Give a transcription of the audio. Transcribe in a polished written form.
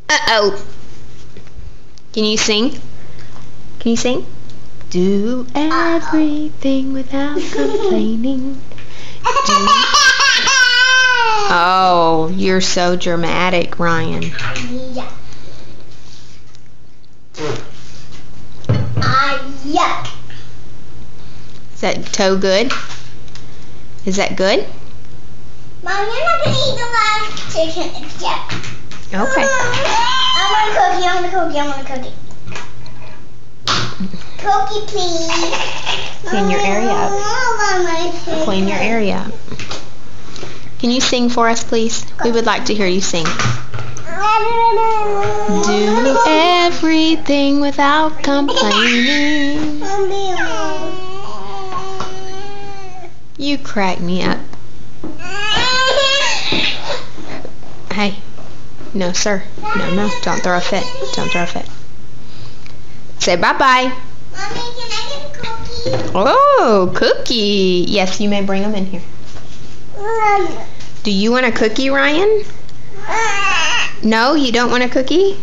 Uh-oh. Can you sing? Can you sing? Do everything without complaining. Oh, you're so dramatic, Ryan. Yeah. Yuck. Is that toe good? Is that good? Mom, you're not going to eat the last chicken. It's yuck. Okay. I want a cookie. Cookie, please. Clean your area up. Clean your area up. Can you sing for us, please? We would like to hear you sing. Do everything without complaining. You crack me up. Hey. No, sir. No. Don't throw a fit. Don't throw a fit. Say bye-bye. Mommy, can I get a cookie? Oh, cookie. Yes, you may bring them in here. Do you want a cookie, Ryan? No, you don't want a cookie?